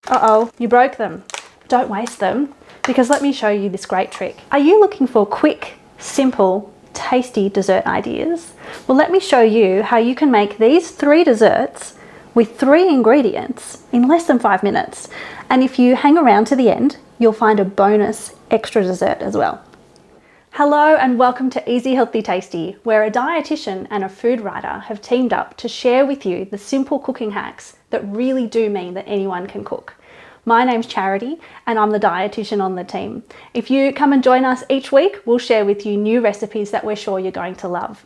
Uh-oh, you broke them. Don't waste them, because let me show you this great trick. Are you looking for quick, simple, tasty dessert ideas? Well, let me show you how you can make these 3 desserts with 3 ingredients in less than 5 minutes. And if you hang around to the end, you'll find a bonus extra dessert as well. Hello and welcome to Easy Healthy Tasty, where a dietitian and a food writer have teamed up to share with you the simple cooking hacks that really do mean that anyone can cook. My name's Charity and I'm the dietitian on the team. If you come and join us each week, we'll share with you new recipes that we're sure you're going to love.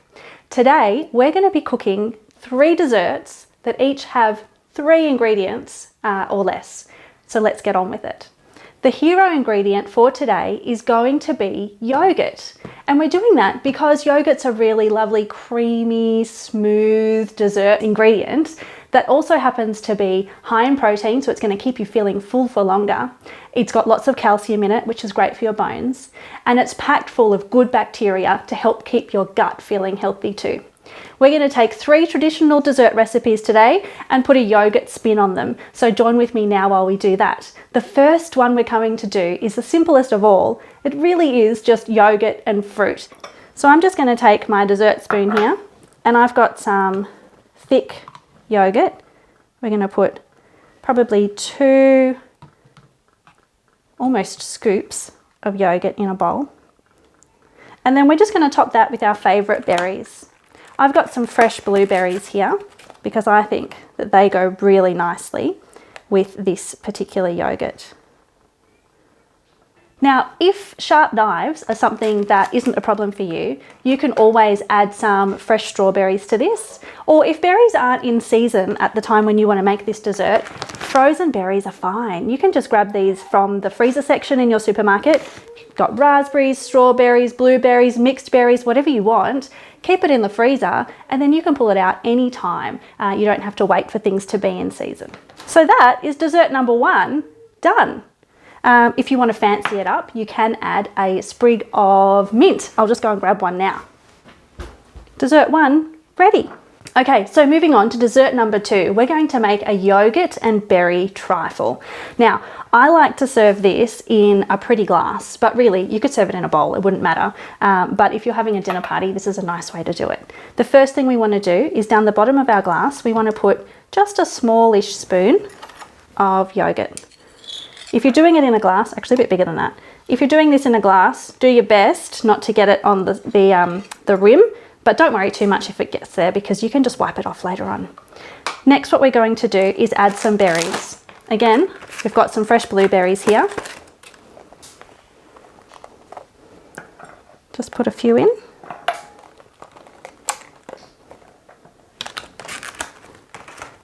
Today, we're going to be cooking 3 desserts that each have 3 ingredients or less. So let's get on with it. The hero ingredient for today is going to be yogurt. And we're doing that because yogurt's a really lovely, creamy, smooth dessert ingredient that also happens to be high in protein, so it's going to keep you feeling full for longer. It's got lots of calcium in it, which is great for your bones. And it's packed full of good bacteria to help keep your gut feeling healthy too. We're going to take 3 traditional dessert recipes today and put a yogurt spin on them. So join with me now while we do that. The first one we're going to do is the simplest of all. It really is just yogurt and fruit. So I'm just going to take my dessert spoon here and I've got some thick yogurt. We're going to put probably 2 almost scoops of yogurt in a bowl. And then we're just going to top that with our favourite berries. I've got some fresh blueberries here because I think that they go really nicely with this particular yogurt. Now, if sharp knives are something that isn't a problem for you, you can always add some fresh strawberries to this. Or if berries aren't in season at the time when you want to make this dessert, frozen berries are fine. You can just grab these from the freezer section in your supermarket. You've got raspberries, strawberries, blueberries, mixed berries, whatever you want. Keep it in the freezer and then you can pull it out anytime. You don't have to wait for things to be in season. So that is dessert number 1 done. If you want to fancy it up, you can add a sprig of mint. I'll just go and grab one now. Dessert 1 ready. Okay, so moving on to dessert number 2, we're going to make a yogurt and berry trifle. Now, I like to serve this in a pretty glass, but really you could serve it in a bowl, it wouldn't matter. But if you're having a dinner party, this is a nice way to do it. The first thing we want to do is down the bottom of our glass, we want to put just a smallish spoon of yogurt. If you're doing it in a glass, actually a bit bigger than that. If you're doing this in a glass, do your best not to get it on the rim, but don't worry too much if it gets there because you can just wipe it off later on. Next, what we're going to do is add some berries. Again, we've got some fresh blueberries here. Just put a few in.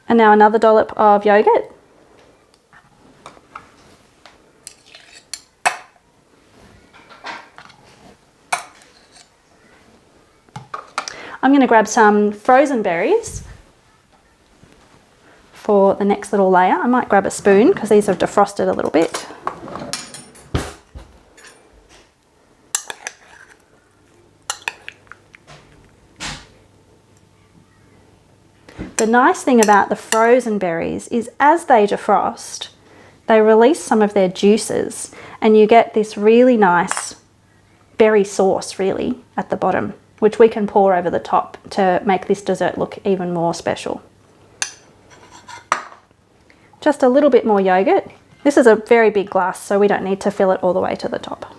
And now another dollop of yogurt. I'm going to grab some frozen berries for the next little layer. I might grab a spoon because these have defrosted a little bit. The nice thing about the frozen berries is as they defrost, they release some of their juices and you get this really nice berry sauce really at the bottom, which we can pour over the top to make this dessert look even more special. Just a little bit more yogurt. This is a very big glass, so we don't need to fill it all the way to the top.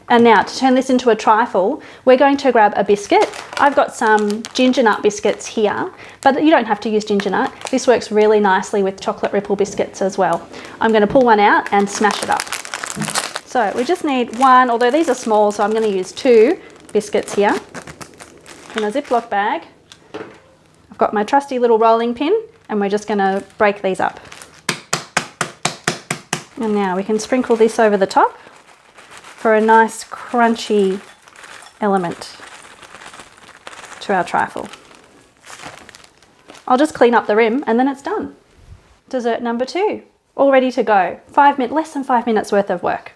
And now to turn this into a trifle, we're going to grab a biscuit. I've got some ginger nut biscuits here, but you don't have to use ginger nut. This works really nicely with chocolate ripple biscuits as well. I'm going to pull one out and smash it up. So we just need 1, although these are small, so I'm going to use 2 biscuits here in a Ziploc bag. I've got my trusty little rolling pin and we're just going to break these up. And now we can sprinkle this over the top for a nice crunchy element to our trifle. I'll just clean up the rim and then it's done. Dessert number 2, all ready to go. Less than 5 minutes worth of work.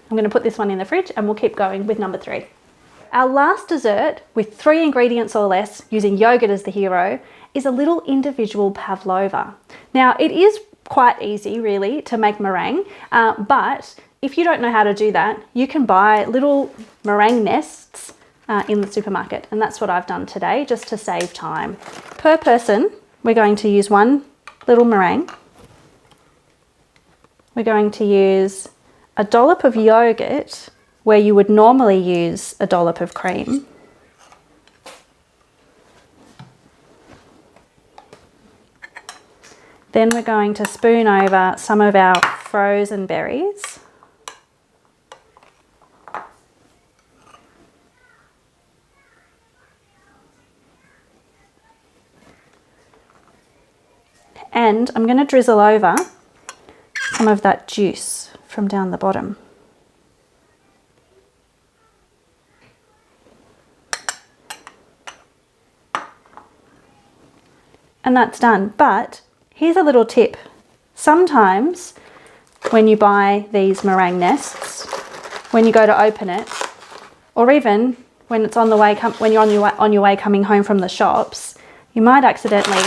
I'm going to put this one in the fridge and we'll keep going with number 3. Our last dessert with 3 ingredients or less, using yogurt as the hero, is a little individual pavlova. Now, it is quite easy really to make meringue, but if you don't know how to do that, you can buy little meringue nests in the supermarket, and that's what I've done today just to save time. Per person, we're going to use one little meringue. We're going to use a dollop of yogurt where you would normally use a dollop of cream. Then we're going to spoon over some of our frozen berries. And I'm going to drizzle over some of that juice from down the bottom. And that's done. But here's a little tip. Sometimes when you buy these meringue nests, when you go to open it, or even when it's on the way, when you're on your way coming home from the shops, you might accidentally,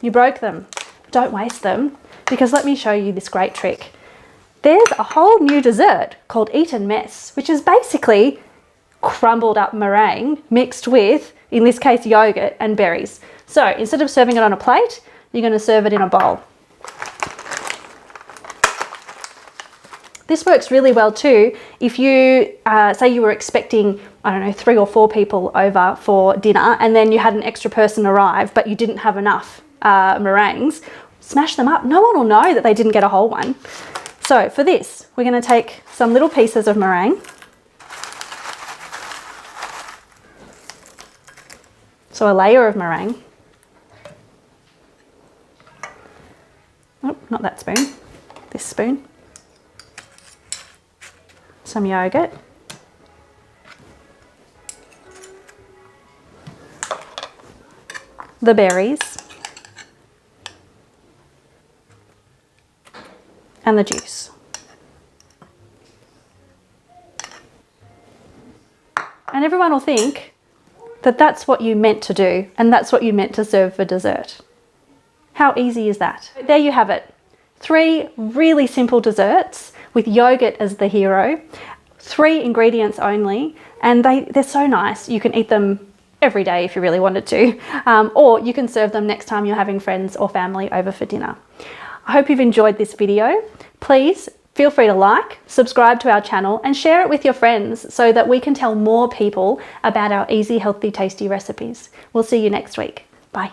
you broke them. Don't waste them, because let me show you this great trick. There's a whole new dessert called Eat and Mess, which is basically crumbled up meringue mixed with, in this case, yogurt and berries. So instead of serving it on a plate, you're going to serve it in a bowl. This works really well too if you say you were expecting, I don't know, 3 or 4 people over for dinner, and then you had an extra person arrive but you didn't have enough meringues. Smash them up. No one will know that they didn't get a whole one. So for this, we're going to take some little pieces of meringue. So a layer of meringue. Oh, not that spoon, this spoon. Some yogurt. The berries. And the juice. And everyone will think that that's what you meant to do, and that's what you meant to serve for dessert. How easy is that? There you have it. 3 really simple desserts with yogurt as the hero. 3 ingredients only, and they're so nice. You can eat them every day if you really wanted to, or you can serve them next time you're having friends or family over for dinner. I hope you've enjoyed this video. Please feel free to like, subscribe to our channel, and share it with your friends so that we can tell more people about our easy, healthy, tasty recipes. We'll see you next week. Bye.